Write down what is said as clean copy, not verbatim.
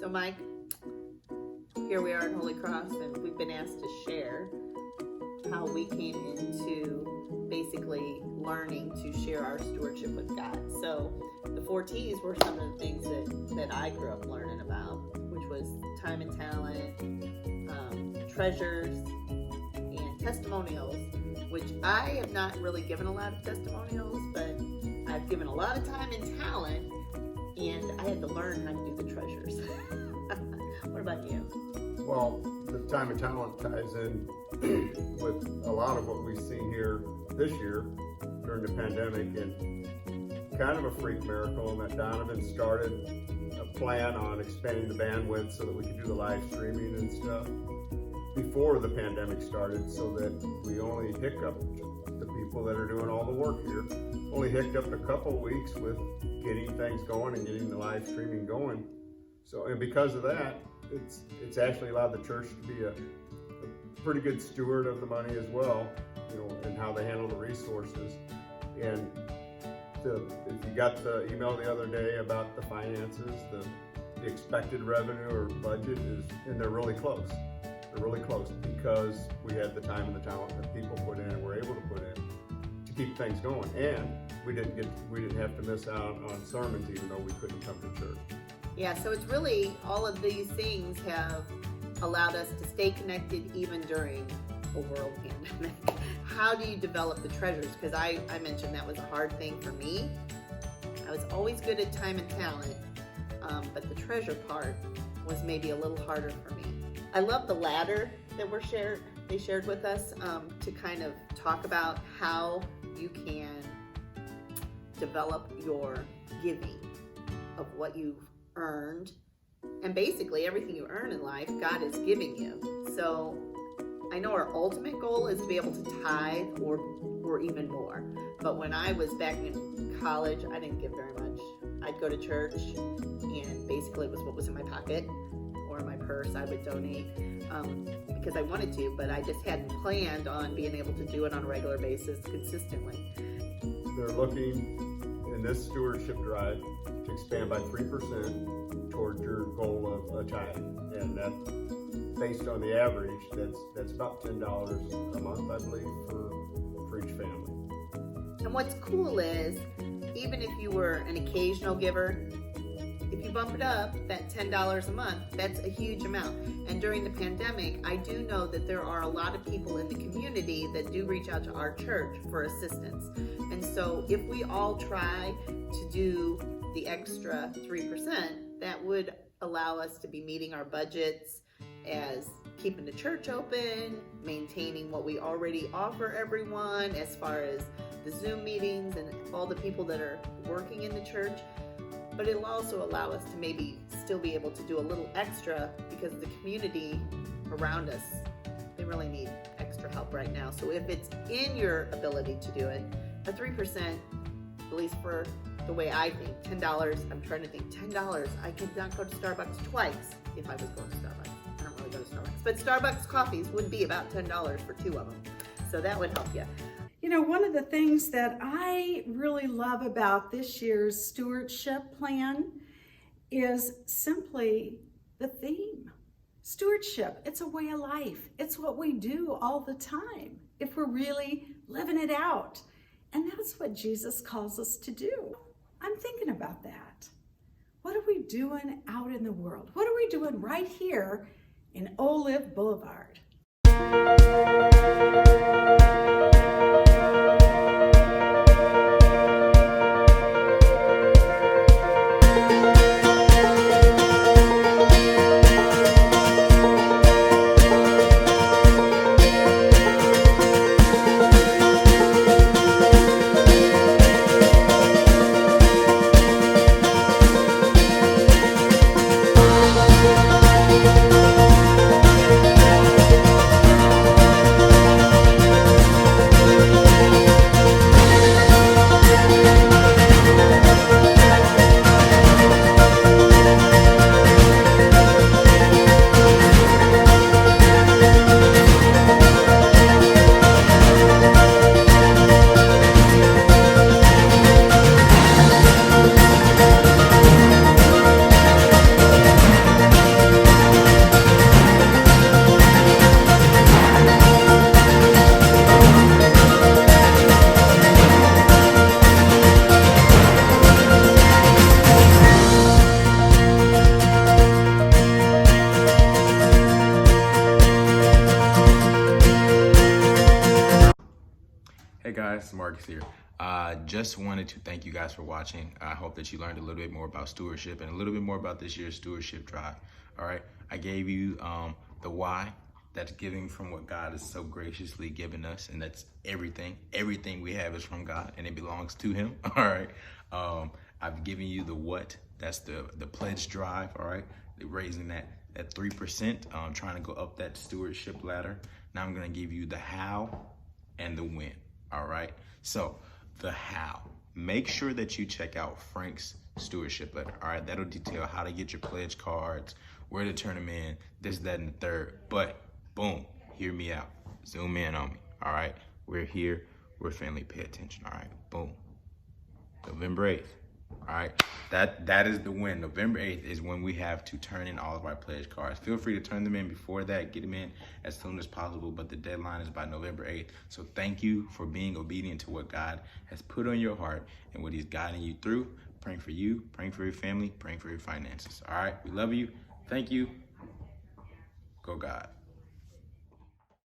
So Mike, here we are at Holy Cross, and we've been asked to share how we came into basically learning to share our stewardship with God. So the 4 T's were some of the things that I grew up learning about, which was time and talent, treasures, and testimonials, which I have not really given a lot of testimonials, but I've given a lot of time and talent, and I had to learn how to do the treasures. What about you? Well, the time and talent ties in with a lot of what we've seen here this year during the pandemic, and kind of a freak miracle that Donovan started a plan on expanding the bandwidth so that we could do the live streaming and stuff before the pandemic started, so that we only hiccuped the people that are doing all the work here. Only hiccuped a couple weeks with getting things going and getting the live streaming going. So, and because of that, it's actually allowed the church to be a pretty good steward of the money as well, and how they handle the resources. And if you got the email the other day about the finances, the expected revenue or budget is, and they're really close. They're really close because we had the time and the talent that people put in and were able to put in to keep things going. And we didn't have to miss out on sermons, even though we couldn't come to church. Yeah, so it's really, all of these things have allowed us to stay connected even during a world pandemic. How do you develop the treasures? Because I mentioned that was a hard thing for me. I was always good at time and talent, but the treasure part was maybe a little harder for me. I love the ladder that they shared with us to kind of talk about how you can develop your giving of what you've earned. And basically everything you earn in life, God is giving you. So I know our ultimate goal is to be able to tithe or even more. But when I was back in college, I didn't give very much. I'd go to church, and basically it was what was in my pocket or my purse I would donate because I wanted to, but I just hadn't planned on being able to do it on a regular basis consistently. They're looking in this stewardship drive to expand by 3% towards your goal of a tithe, and that, based on the average, that's about $10 a month, I believe, for each family. And what's cool is, even if you were an occasional giver, if you bump it up, that $10 a month, that's a huge amount. And during the pandemic, I do know that there are a lot of people in the community that do reach out to our church for assistance. And so if we all try to do the extra 3%, that would allow us to be meeting our budgets as keeping the church open, maintaining what we already offer everyone as far as the Zoom meetings and all the people that are working in the church. But it'll also allow us to maybe still be able to do a little extra, because the community around us, they really need extra help right now. So if it's in your ability to do it, a 3%, at least for the way I think, $10, I'm trying to think, $10, I could not go to Starbucks twice if I was going to Starbucks. I don't really go to Starbucks. But Starbucks coffees would be about $10 for 2 of them. So that would help you. One of the things that I really love about this year's stewardship plan is simply the theme. Stewardship, it's a way of life. It's what we do all the time if we're really living it out. And that's what Jesus calls us to do. I'm thinking about that. What are we doing out in the world? What are we doing right here in Olive Boulevard? guys, Marcus here. Just wanted to thank you guys for watching. I hope that you learned a little bit more about stewardship and a little bit more about this year's stewardship drive. All right, I gave you the why. That's giving from what God has so graciously given us, and that's everything. Everything we have is from God, and it belongs to Him. All right. I've given you the what. That's the pledge drive. All right, raising that 3%. Trying to go up that stewardship ladder. Now I'm gonna give you the how and the when. All right. So the how. Make sure that you check out Frank's stewardship letter. All right, that'll detail how to get your pledge cards, where to turn them in, this, that, and the third. But boom, hear me out. Zoom in on me. All right, we're here. We're family. Pay attention. All right, boom. November 8th. All right, that is the win. November 8th is when we have to turn in all of our pledge cards. Feel free to turn them in before that. Get them in as soon as possible, but the deadline is by November 8th. So thank you for being obedient to what God has put on your heart and what He's guiding you through. Praying for you, praying for your family, praying for your finances. All right, we love you. Thank you. Go God.